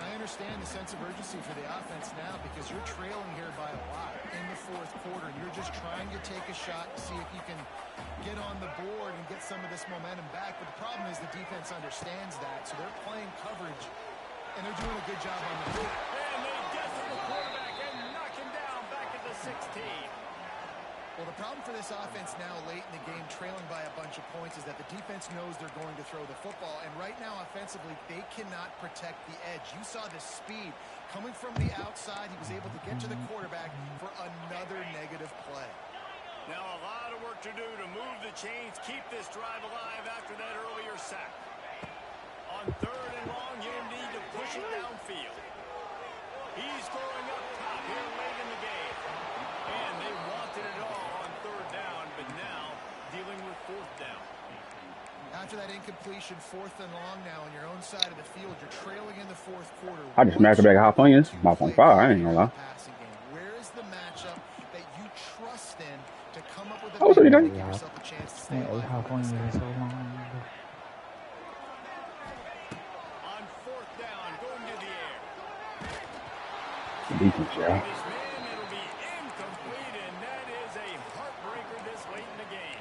I understand the sense of urgency for the offense now because you're trailing here by a lot in the 4th quarter. And you're just trying to take a shot to see if you can get on the board and get some of this momentum back. But the problem is the defense understands that, so they're playing coverage, and they're doing a good job on the field. And they get to the quarterback and knock him down back at the 16. Well, the problem for this offense now late in the game, trailing by a bunch of points, is that the defense knows they're going to throw the football. And right now, offensively, they cannot protect the edge. You saw the speed coming from the outside. He was able to get to the quarterback for another negative play. Now a lot of work to do to move the chains, keep this drive alive after that earlier sack. On 3rd and long, you need to push it downfield. He's going up top here late in the game. And they wanted it all on 3rd down, but now dealing with 4th down. After that incompletion, 4th and long now on your own side of the field, you're trailing in the 4th quarter. I just smacked it back half onions. 5.5, I ain't gonna lie. Where is the matchup that you trust in to come up with a Oh, so you big done? give yourself a chance to stay Man, alive? how funny is so long? On 4th down, going to the air. Defense, yeah. This man, it'll be incomplete, and that is a heartbreaker this late in the game.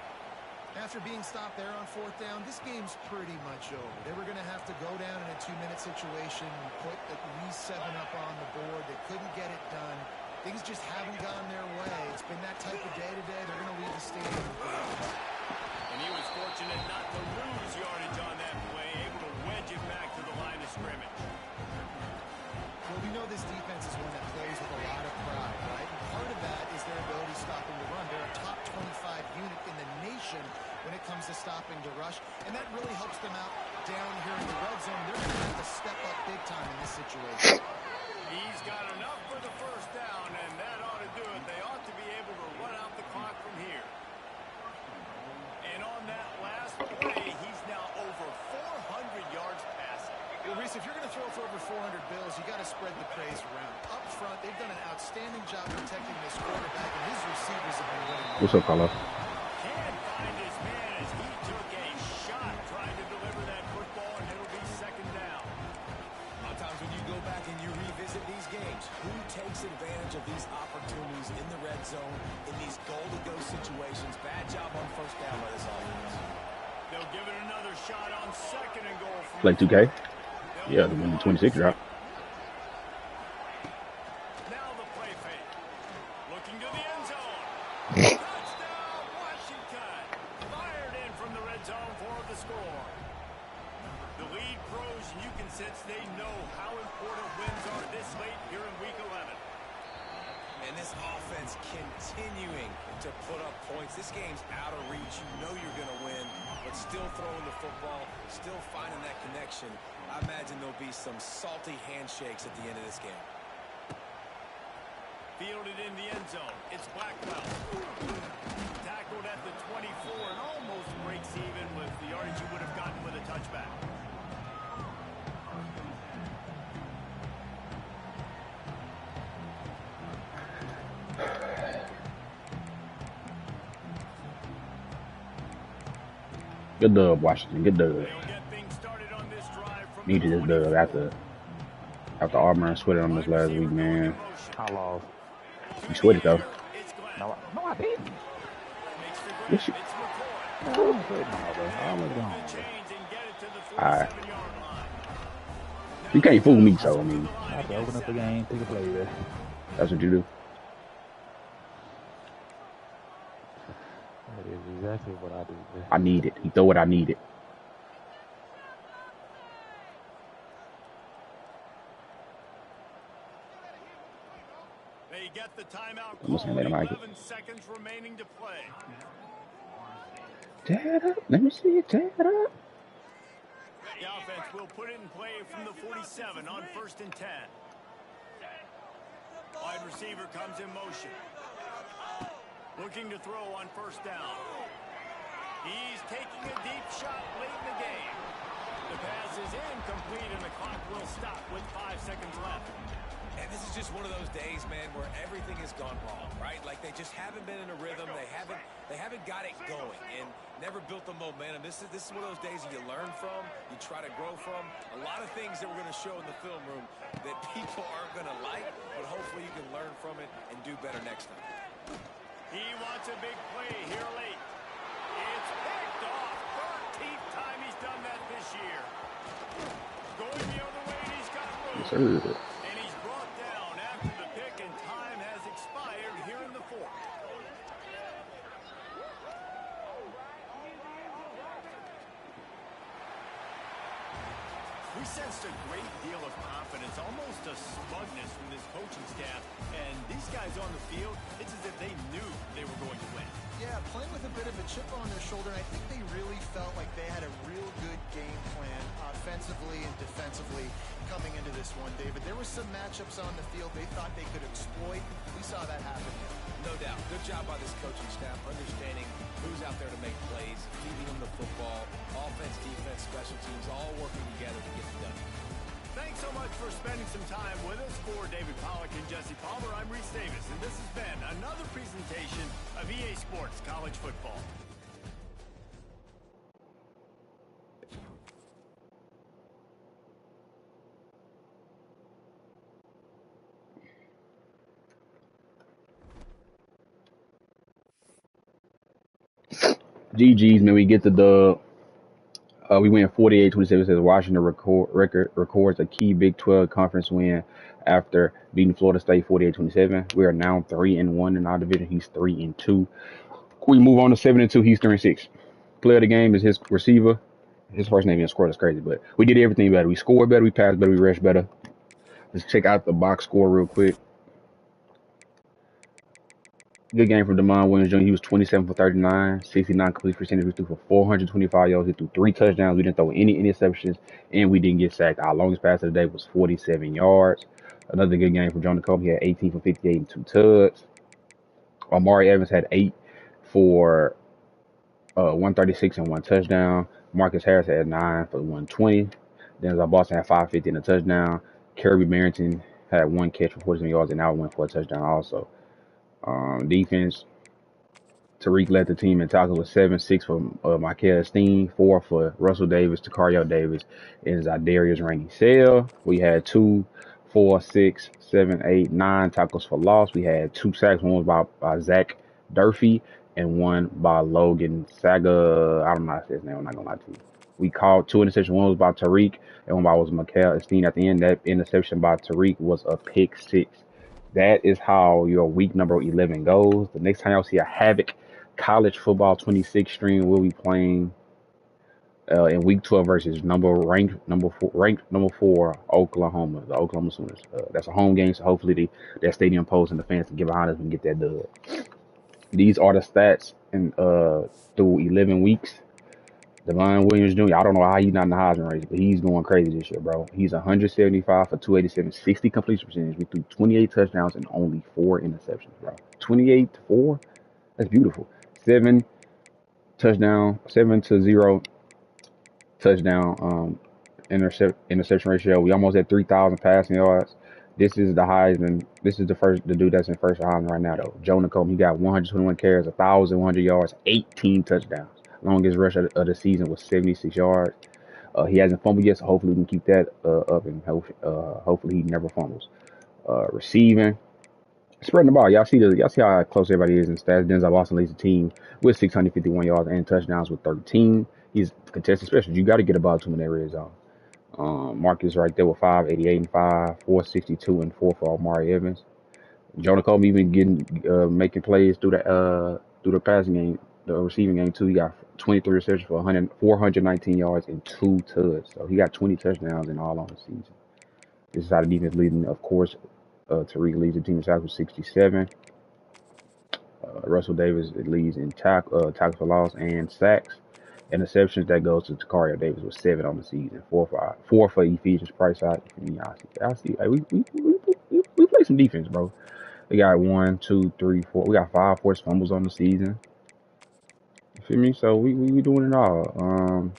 After being stopped there on 4th down, this game's pretty much over. They were going to have to go down in a 2-minute situation and put at least 7 up on the board. They couldn't get it done. Things just haven't gone their way. It's been that type of day today. They're going to leave the stadium. And he was fortunate not to lose yardage on that play, able to wedge it back to the line of scrimmage. Well, we know this defense is one that plays with a lot of pride, right? And part of that is their ability stopping the run. They're a top 25 unit in the nation when it comes to stopping the rush, and that really helps them out down here in the red zone. They're going to have to step up big time in this situation. He's got enough for the 1st down, and that ought to do it. They ought to be able to run out the clock from here. And on that last play, he's now over 400 yards passing. Well, Reese, if you're going to throw for over 400 bills, you got to spread the praise around. Up front, they've done an outstanding job protecting this quarterback, and his receivers have been winning. What's up, Carlos? Can't find his man as he took a shot trying to deliver that football, and it'll be 2nd down. A lot of times when you go back and you revisit these games, teams. Who takes advantage of these opportunities in the red zone, in these goal-to-go situations? Bad job on first down by this offense. They'll give it another shot on second and goal. Play 2K. Yeah, the 26 drop. Now the play fake. Looking to the end zone. Touchdown, Washington. Fired in from the red zone for the score. The lead grows, and you can sense they know how important wins are this late here in Week 11. And this offense continuing to put up points. This game's out of reach. You know you're going to win, but still throwing the football, still finding that connection. I imagine there'll be some salty handshakes at the end of this game. Fielded in the end zone. It's Blackwell. Tackled at the 24 and almost breaks even with the yardage you would have gotten with a touchback. Good dub, Washington. Good dub. They'll get things started on this drive from Needed this dub after Auburn sweated on this last week, man. I lost. You sweated though. No, I didn't. Yes, you. I wasn't sweating all day. I was gone. Alright. You can't fool me, so I mean. I have to open up the game, take a play there. That's what you do. That is exactly what I do. There. I need it. He throw what I needed. They get the timeout I'm just call. gonna let him make it. 11 seconds remaining to play. Tear it up. Let me see it. Tear it up. The offense will put it in play from the 47 on 1st and 10. Wide receiver comes in motion. Looking to throw on 1st down. He's taking a deep shot late in the game. The pass is incomplete and the clock will stop with 5 seconds left. And this is just one of those days, man, where everything has gone wrong, right? Like they just haven't been in a rhythm. They haven't got it going and never built the momentum. This is one of those days that you learn from, you try to grow from. A lot of things that we're going to show in the film room that people aren't going to like, but hopefully you can learn from it and do better next time. He wants a big play here late. It's picked off. 13th time he's done that this year. Going the other way, and he's got room. Yes, And he's brought down after the pick, and time has expired here in the 4th. We sensed a great deal of confidence, almost a smugness from this coaching staff. And these guys on the field, it's as if they knew they were going to win. Yeah, playing with a bit of a chip on their shoulder. And I think they really felt like they had a real good game plan offensively and defensively coming into this one, David. There were some matchups on the field they thought they could exploit. We saw that happen here. No doubt. Good job by this coaching staff, understanding who's out there to make plays, feeding them the football, offense, defense, special teams, all working together to get it done. Thanks so much for spending some time with us. For David Pollack and Jesse Palmer, I'm Reese Davis, and this has been another presentation of EA Sports College Football. GG's, man. We get the dub. We win 48-27. Says Washington records a key Big 12 conference win after beating Florida State 48-27. We are now 3-1 in our division. He's 3-2. We move on to 7-2. He's 3-6. Player of the game is his receiver. His first name is scored. That's crazy, but we did everything better. We scored better. We passed better. We rushed better. Let's check out the box score real quick. Good game from DeMond Williams Jr. He was 27 for 39, 69 complete percentage. We threw for 425 yards. He threw 3 touchdowns. We didn't throw any interceptions, and we didn't get sacked. Our longest pass of the day was 47 yards. Another good game from Jonah Cope. He had 18 for 58 and 2 tugs. Amari Evans had 8 for 136 and 1 touchdown. Marcus Harris had 9 for 120. Denzel Boston had 550 and a touchdown. Kirby Barrington had 1 catch for 47 yards, and now went for a touchdown also. Defense, Tariq led the team in tackles with 7-6 for Michael Steen, 4 for Russell Davis, Takario Davis, and Zydarius Rainey Sale. We had 2 4, 6, 7, 8, 9 tackles for loss. We had 2 sacks. One was by Zach Durfee and one by Logan Saga. I don't know how to say his name. I'm not gonna lie to you. We called 2 interceptions. One was by Tariq and one by was Mikael Esteen at the end. That interception by Tariq was a pick 6. That is how your week number 11 goes. The next time y'all see a HAVOC College Football 26 stream, we'll be playing in week 12 versus ranked number 4 Oklahoma, the Oklahoma Sooners. That's a home game, so hopefully that stadium post and the fans can get behind us and get that dub. These are the stats in through 11 weeks. Devon Williams Jr., I don't know how he's not in the Heisman race, but he's going crazy this year, bro. He's 175 for 287, 60 completion percentage. We threw 28 touchdowns and only 4 interceptions, bro. 28 to 4? That's beautiful. 7 to 0 touchdown interception ratio. We almost at 3,000 passing yards. This is the Heisman. This is the dude that's in first Heisman right now, though. Jonah Coleman, he got 121 carries, 1,100 yards, 18 touchdowns. Longest rush of the season was 76 yards. He hasn't fumbled yet, so hopefully we can keep that up, and hopefully he never fumbles. Receiving, spreading the ball. Y'all see how close everybody is in stats. Denzel Boston leads the team with 651 yards and touchdowns with 13. He's contested specials. You got to get a ball to him in that red zone. Marcus right there with 588 and 5, 462 and 4 for Amari Evans. Jonah Coleman even making plays through the passing game, the receiving game too. He got 23 receptions for 419 yards and 2 tuds. So he got 20 touchdowns in all on the season. This is how the defense leading, of course. Tariq leads the team in tackles with 67. Russell Davis leads in tackles for loss and sacks. Interceptions, that goes to Takario Davis with 7 on the season. 4 for Ephesians Price out. I see. Hey, we play some defense, bro. They got 1, 2, 3, 4. We got 5 forced fumbles on the season. You feel me? So we doing it all.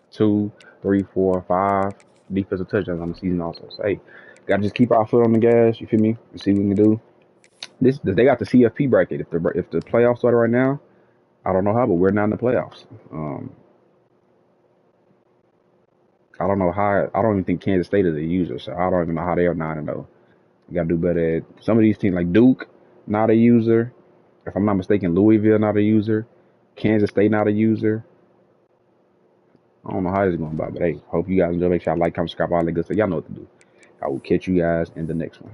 2, 3, 4, 5 defensive touchdowns on the season also. So hey, gotta just keep our foot on the gas. You feel me? And see what we can do. They got the CFP bracket. If the playoffs started right now, I don't know how, but we're not in the playoffs. I don't know how. I don't even think Kansas State is a user, so I don't even know how they are 9-0. You gotta do better at some of these teams like Duke, not a user. If I'm not mistaken, Louisville not a user. Kansas State not a user. I don't know how it's going about, but hey, hope you guys enjoy. Make sure y'all like, comment, subscribe, all that good stuff. Y'all know what to do. I will catch you guys in the next one.